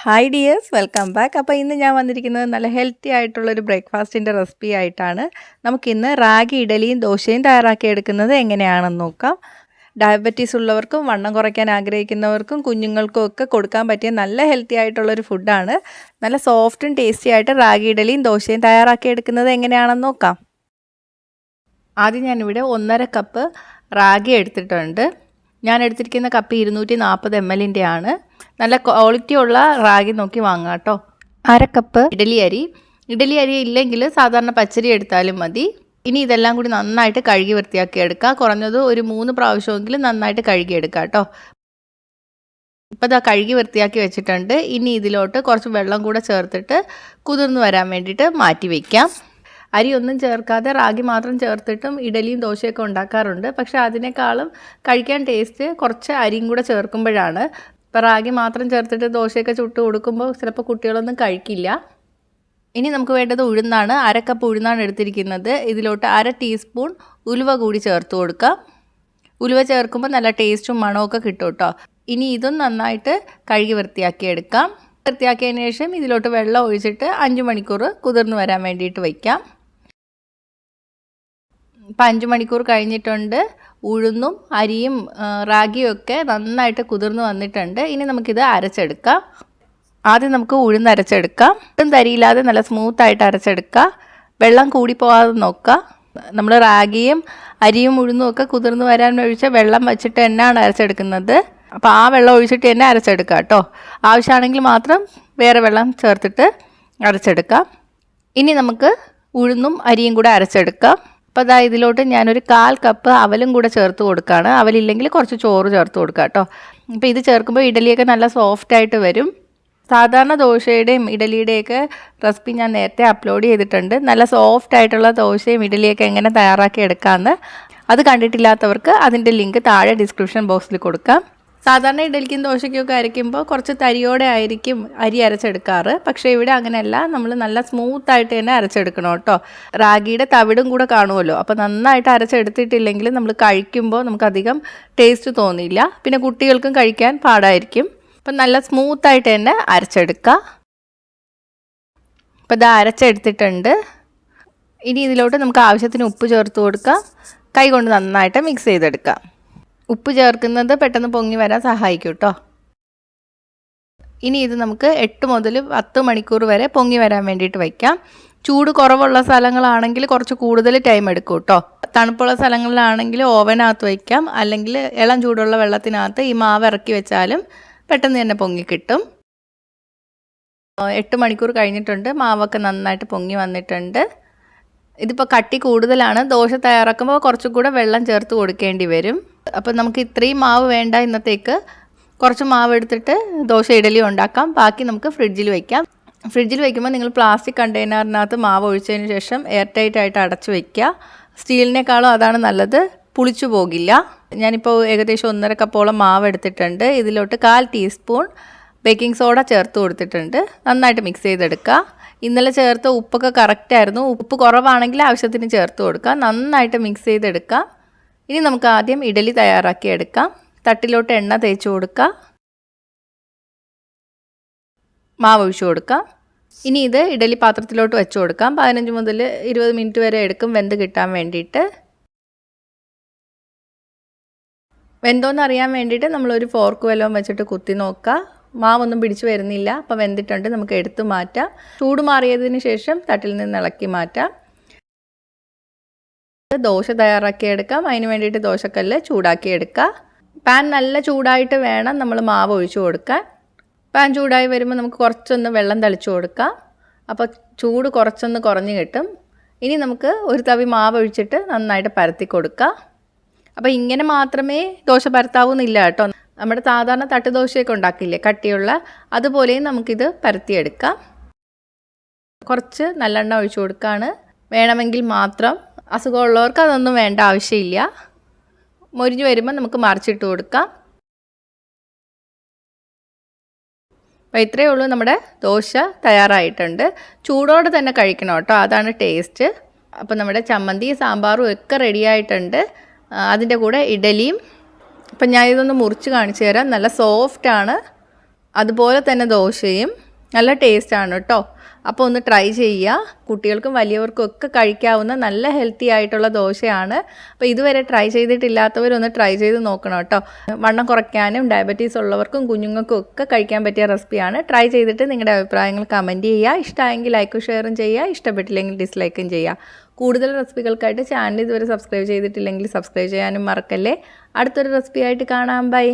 Hi dears, welcome back. അപ്പോൾ ഇന്ന് ഞാൻ വന്നിരിക്കുന്നത് നല്ല ഹെൽത്തി ആയിട്ടുള്ളൊരു ബ്രേക്ക്ഫാസ്റ്റിൻ്റെ റെസിപ്പി ആയിട്ടാണ്. നമുക്കിന്ന് റാഗി ഇഡലിയും ദോശയും തയ്യാറാക്കിയെടുക്കുന്നത് എങ്ങനെയാണെന്ന് നോക്കാം. ഡയബറ്റീസ് ഉള്ളവർക്കും വണ്ണം കുറയ്ക്കാൻ ആഗ്രഹിക്കുന്നവർക്കും കുഞ്ഞുങ്ങൾക്കും ഒക്കെ കൊടുക്കാൻ പറ്റിയ നല്ല ഹെൽത്തി ആയിട്ടുള്ളൊരു ഫുഡാണ്. നല്ല സോഫ്റ്റും ടേസ്റ്റി ആയിട്ട് റാഗി ഇഡലിയും ദോശയും തയ്യാറാക്കിയെടുക്കുന്നത് എങ്ങനെയാണെന്ന് നോക്കാം. ആദ്യം ഞാനിവിടെ 1.5 കപ്പ് റാഗി എടുത്തിട്ടുണ്ട്. ഞാൻ എടുത്തിരിക്കുന്ന കപ്പ് 240 ml ആണ്. നല്ല ക്വാളിറ്റി ഉള്ള റാഗി നോക്കി വാങ്ങാം കേട്ടോ. 1/2 കപ്പ് ഇഡലി അരി ഇല്ലെങ്കിൽ സാധാരണ പച്ചരി എടുത്താലും മതി. ഇനി ഇതെല്ലാം കൂടി നന്നായിട്ട് കഴുകി വൃത്തിയാക്കി എടുക്കുക. കുറഞ്ഞത് ഒരു 3 പ്രാവശ്യമെങ്കിലും നന്നായിട്ട് കഴുകിയെടുക്കുക കേട്ടോ. ഇപ്പോൾ ഇതാ കഴുകി വൃത്തിയാക്കി വെച്ചിട്ടുണ്ട്. ഇനി ഇതിലോട്ട് കുറച്ച് വെള്ളം കൂടെ ചേർത്തിട്ട് കുതിർന്ന് വരാൻ വേണ്ടിയിട്ട് മാറ്റി വയ്ക്കാം. അരി ഒന്നും ചേർക്കാതെ റാഗി മാത്രം ചേർത്തിട്ടും ഇഡലിയും ദോശയൊക്കെ ഉണ്ടാക്കാറുണ്ട്. പക്ഷേ അതിനേക്കാളും കഴിക്കാൻ ടേസ്റ്റ് കുറച്ച് അരിയും കൂടെ ചേർക്കുമ്പോഴാണ്. ഇപ്പോൾ റാഗി മാത്രം ചേർത്തിട്ട് ദോശയൊക്കെ ചുട്ട് കൊടുക്കുമ്പോൾ ചിലപ്പോൾ കുട്ടികളൊന്നും കഴിക്കില്ല. ഇനി നമുക്ക് വേണ്ടത് ഉഴുന്നാണ്. 1/2 കപ്പ് ഉഴുന്നാണ് എടുത്തിരിക്കുന്നത്. ഇതിലോട്ട് 1/2 ടീസ്പൂൺ ഉലുവ കൂടി ചേർത്ത് കൊടുക്കാം. ഉലുവ ചേർക്കുമ്പോൾ നല്ല ടേസ്റ്റും മണമൊക്കെ കിട്ടും കേട്ടോ. ഇനി ഇതും നന്നായിട്ട് കഴുകി വൃത്തിയാക്കിയെടുക്കാം. വൃത്തിയാക്കിയതിന് ശേഷം ഇതിലോട്ട് വെള്ളം ഒഴിച്ചിട്ട് 5 മണിക്കൂർ കുതിർന്ന് വരാൻ വേണ്ടിയിട്ട് വയ്ക്കാം. ഇപ്പം 5 മണിക്കൂർ കഴിഞ്ഞിട്ടുണ്ട്. ഉഴുന്നും അരിയും റാഗിയും ഒക്കെ നന്നായിട്ട് കുതിർന്ന് വന്നിട്ടുണ്ട്. ഇനി നമുക്കിത് അരച്ചെടുക്കാം. ആദ്യം നമുക്ക് ഉഴുന്ന് അരച്ചെടുക്കാം. ഒട്ടും തരിയില്ലാതെ നല്ല സ്മൂത്തായിട്ട് അരച്ചെടുക്കുക. വെള്ളം കൂടി പോകാതെ നോക്കുക. നമ്മൾ റാഗിയും അരിയും ഉഴുന്നും ഒക്കെ കുതിർന്ന് വരാൻ ഒഴിച്ച വെള്ളം വെച്ചിട്ട് തന്നെയാണ് അരച്ചെടുക്കുന്നത്. അപ്പോൾ ആ വെള്ളം ഒഴിച്ചിട്ട് തന്നെ അരച്ചെടുക്കുക കേട്ടോ. ആവശ്യമാണെങ്കിൽ മാത്രം വേറെ വെള്ളം ചേർത്തിട്ട് അരച്ചെടുക്കാം. ഇനി നമുക്ക് ഉഴുന്നും അരിയും കൂടെ അരച്ചെടുക്കാം. അപ്പോൾ അതാ ഇതിലോട്ട് ഞാനൊരു 1/4 കപ്പ് അവലും കൂടെ ചേർത്ത് കൊടുക്കുകയാണ്. അവലില്ലെങ്കിൽ കുറച്ച് ചോറ് ചേർത്ത് കൊടുക്കുക കേട്ടോ. അപ്പോൾ ഇത് ചേർക്കുമ്പോൾ ഇഡലിയൊക്കെ നല്ല സോഫ്റ്റായിട്ട് വരും. സാധാരണ ദോശയുടെയും ഇഡലിയുടെയൊക്കെ റെസിപ്പി ഞാൻ നേരത്തെ അപ്ലോഡ് ചെയ്തിട്ടുണ്ട്. നല്ല സോഫ്റ്റ് ആയിട്ടുള്ള ദോശയും ഇഡലിയൊക്കെ എങ്ങനെ തയ്യാറാക്കി എടുക്കാമെന്ന്. അത് കണ്ടിട്ടില്ലാത്തവർക്ക് അതിൻ്റെ ലിങ്ക് താഴെ ഡിസ്ക്രിപ്ഷൻ ബോക്സിൽ കൊടുക്കാം. സാധാരണ ഇഡലിക്കും ദോശയ്ക്കൊക്കെ അരയ്ക്കുമ്പോൾ കുറച്ച് തരിയോടെ ആയിരിക്കും അരി അരച്ചെടുക്കാറ്. പക്ഷേ ഇവിടെ അങ്ങനെയല്ല, നമ്മൾ നല്ല സ്മൂത്തായിട്ട് തന്നെ അരച്ചെടുക്കണം കേട്ടോ. റാഗിയുടെ തവിടും കൂടെ കാണുമല്ലോ. അപ്പോൾ നന്നായിട്ട് അരച്ചെടുത്തിട്ടില്ലെങ്കിൽ നമ്മൾ കഴിക്കുമ്പോൾ നമുക്കധികം ടേസ്റ്റ് തോന്നില്ല. പിന്നെ കുട്ടികൾക്കും കഴിക്കാൻ പാടായിരിക്കും. അപ്പം നല്ല സ്മൂത്തായിട്ട് തന്നെ അരച്ചെടുക്കുക. അപ്പോൾ ഇത് അരച്ചെടുത്തിട്ടുണ്ട്. ഇനി ഇതിലോട്ട് നമുക്ക് ആവശ്യത്തിന് ഉപ്പ് ചേർത്ത് കൊടുക്കാം. കൈ കൊണ്ട് നന്നായിട്ട് മിക്സ് ചെയ്തെടുക്കാം. ഉപ്പ് ചേർക്കുന്നത് പെട്ടെന്ന് പൊങ്ങി വരാൻ സഹായിക്കും കേട്ടോ. ഇനി ഇത് നമുക്ക് 8 മുതൽ 10 മണിക്കൂർ വരെ പൊങ്ങി വരാൻ വേണ്ടിയിട്ട് വയ്ക്കാം. ചൂട് കുറവുള്ള സ്ഥലങ്ങളാണെങ്കിൽ കുറച്ച് കൂടുതൽ ടൈം എടുക്കും കേട്ടോ. തണുപ്പുള്ള സ്ഥലങ്ങളിലാണെങ്കിൽ ഓവനകത്ത് വയ്ക്കാം. അല്ലെങ്കിൽ ഇളം ചൂടുള്ള വെള്ളത്തിനകത്ത് ഈ മാവ് ഇറക്കി വെച്ചാലും പെട്ടെന്ന് തന്നെ പൊങ്ങി കിട്ടും. 8 മണിക്കൂർ കഴിഞ്ഞിട്ടുണ്ട്. മാവൊക്കെ നന്നായിട്ട് പൊങ്ങി വന്നിട്ടുണ്ട്. ഇതിപ്പോൾ കട്ടി കൂടുതലാണ്. ദോശ തയ്യാറാക്കുമ്പോൾ കുറച്ചും കൂടെ വെള്ളം ചേർത്ത് കൊടുക്കേണ്ടി വരും. അപ്പോൾ നമുക്ക് ഇത്രയും മാവ് വേണ്ട ഇന്നത്തേക്ക്. കുറച്ച് മാവ് എടുത്തിട്ട് ദോശ ഇഡലി ഉണ്ടാക്കാം. ബാക്കി നമുക്ക് ഫ്രിഡ്ജിൽ വയ്ക്കാം. ഫ്രിഡ്ജിൽ വയ്ക്കുമ്പോൾ നിങ്ങൾ പ്ലാസ്റ്റിക് കണ്ടെയ്നറിനകത്ത് മാവ് ഒഴിച്ചതിന് ശേഷം എയർ ടൈറ്റ് ആയിട്ട് അടച്ചു വയ്ക്കുക. സ്റ്റീലിനേക്കാളും അതാണ് നല്ലത്. പുളിച്ചു പോകില്ല. ഞാനിപ്പോൾ ഏകദേശം 1.5 കപ്പോളം മാവ് എടുത്തിട്ടുണ്ട്. ഇതിലോട്ട് 1/4 ടീസ്പൂൺ ബേക്കിംഗ് സോഡ ചേർത്ത് കൊടുത്തിട്ടുണ്ട്. നന്നായിട്ട് മിക്സ് ചെയ്തെടുക്കുക. ഇന്നലെ ചേർത്ത ഉപ്പൊക്കെ കറക്റ്റായിരുന്നു. ഉപ്പ് കുറവാണെങ്കിൽ ആവശ്യത്തിന് ചേർത്ത് കൊടുക്കുക. നന്നായിട്ട് മിക്സ് ചെയ്തെടുക്കുക. ഇനി നമുക്ക് ആദ്യം ഇഡലി തയ്യാറാക്കി എടുക്കാം. തട്ടിലോട്ട് എണ്ണ തേച്ച് കൊടുക്കുക. മാവ് ഒഴിച്ചു കൊടുക്കാം. ഇനി ഇത് ഇഡലി പാത്രത്തിലോട്ട് വെച്ച് കൊടുക്കാം. 15 മുതൽ 20 മിനിറ്റ് വരെ എടുക്കും വെന്ത് കിട്ടാൻ വേണ്ടിയിട്ട്. വെന്തോന്ന് അറിയാൻ വേണ്ടിയിട്ട് നമ്മളൊരു ഫോർക്ക് വല്ലതും വെച്ചിട്ട് കുത്തി നോക്കുക. മാവൊന്നും പിടിച്ചു വരുന്നില്ല. അപ്പോൾ വെന്തിട്ടുണ്ട്. നമുക്ക് എടുത്തു മാറ്റാം. ചൂട് മാറിയതിന് ശേഷം തട്ടിൽ നിന്ന് ഇളക്കി മാറ്റാം. ദോശ തയ്യാറാക്കിയെടുക്കാം. അതിന് വേണ്ടിയിട്ട് ദോശക്കല്ല് ചൂടാക്കിയെടുക്കുക. പാൻ നല്ല ചൂടായിട്ട് വേണം നമ്മൾ മാവ് ഒഴിച്ചു കൊടുക്കാൻ. പാൻ ചൂടായി വരുമ്പോൾ നമുക്ക് കുറച്ചൊന്ന് വെള്ളം തളിച്ചു കൊടുക്കാം. അപ്പോൾ ചൂട് കുറച്ചൊന്ന് കുറഞ്ഞ് കിട്ടും. ഇനി നമുക്ക് ഒരു തവി മാവ് ഒഴിച്ചിട്ട് നന്നായിട്ട് പരത്തി കൊടുക്കുക. അപ്പോൾ ഇങ്ങനെ മാത്രമേ ദോശ പരത്താവുന്നില്ല കേട്ടോ. നമ്മുടെ സാധാരണ തട്ടുദോശയൊക്കെ ഉണ്ടാക്കില്ലേ, കട്ടിയുള്ള, അതുപോലെയും നമുക്കിത് പരത്തിയെടുക്കാം. കുറച്ച് നല്ലെണ്ണ ഒഴിച്ചു കൊടുക്കുകയാണ്. വേണമെങ്കിൽ മാത്രം. അസുഖമുള്ളവർക്ക് അതൊന്നും വേണ്ട ആവശ്യമില്ല. മൊരിഞ്ഞ് വരുമ്പോൾ നമുക്ക് മറിച്ചിട്ട് കൊടുക്കാം. അപ്പോൾ ഇത്രയേ ഉള്ളൂ, നമ്മുടെ ദോശ തയ്യാറായിട്ടുണ്ട്. ചൂടോടെ തന്നെ കഴിക്കണം കേട്ടോ, അതാണ് ടേസ്റ്റ്. അപ്പോൾ നമ്മുടെ ചമ്മന്തിയും സാമ്പാറും ഒക്കെ റെഡിയായിട്ടുണ്ട്. അതിൻ്റെ കൂടെ ഇഡലിയും. അപ്പം ഞാൻ ഇതൊന്ന് മുറിച്ച് കാണിച്ചു തരാം. നല്ല സോഫ്റ്റാണ്. അതുപോലെ തന്നെ ദോശയും നല്ല ടേസ്റ്റാണ് കേട്ടോ. അപ്പോൾ ഒന്ന് ട്രൈ ചെയ്യുക. കുട്ടികൾക്കും വലിയവർക്കും ഒക്കെ കഴിക്കാവുന്ന നല്ല ഹെൽത്തി ആയിട്ടുള്ള ദോശയാണ്. അപ്പോൾ ഇതുവരെ ട്രൈ ചെയ്തിട്ടില്ലാത്തവരൊന്ന് ട്രൈ ചെയ്ത് നോക്കണം കേട്ടോ. വണ്ണം കുറയ്ക്കാനും ഡയബറ്റീസ് ഉള്ളവർക്കും കുഞ്ഞുങ്ങൾക്കും ഒക്കെ കഴിക്കാൻ പറ്റിയ റെസിപ്പിയാണ്. ട്രൈ ചെയ്തിട്ട് നിങ്ങളുടെ അഭിപ്രായങ്ങൾ കമൻറ്റ് ചെയ്യുക. ഇഷ്ടമായെങ്കിൽ ലൈക്കും ഷെയറും ചെയ്യുക, ഇഷ്ടപ്പെട്ടില്ലെങ്കിൽ ഡിസ്ലൈക്കും ചെയ്യുക. കൂടുതൽ റെസിപ്പികൾക്കായിട്ട് ചാനൽ ഇതുവരെ സബ്സ്ക്രൈബ് ചെയ്തിട്ടില്ലെങ്കിൽ സബ്സ്ക്രൈബ് ചെയ്യാനും മറക്കല്ലേ. അടുത്തൊരു റെസിപ്പിയായിട്ട് കാണാം. ബൈ.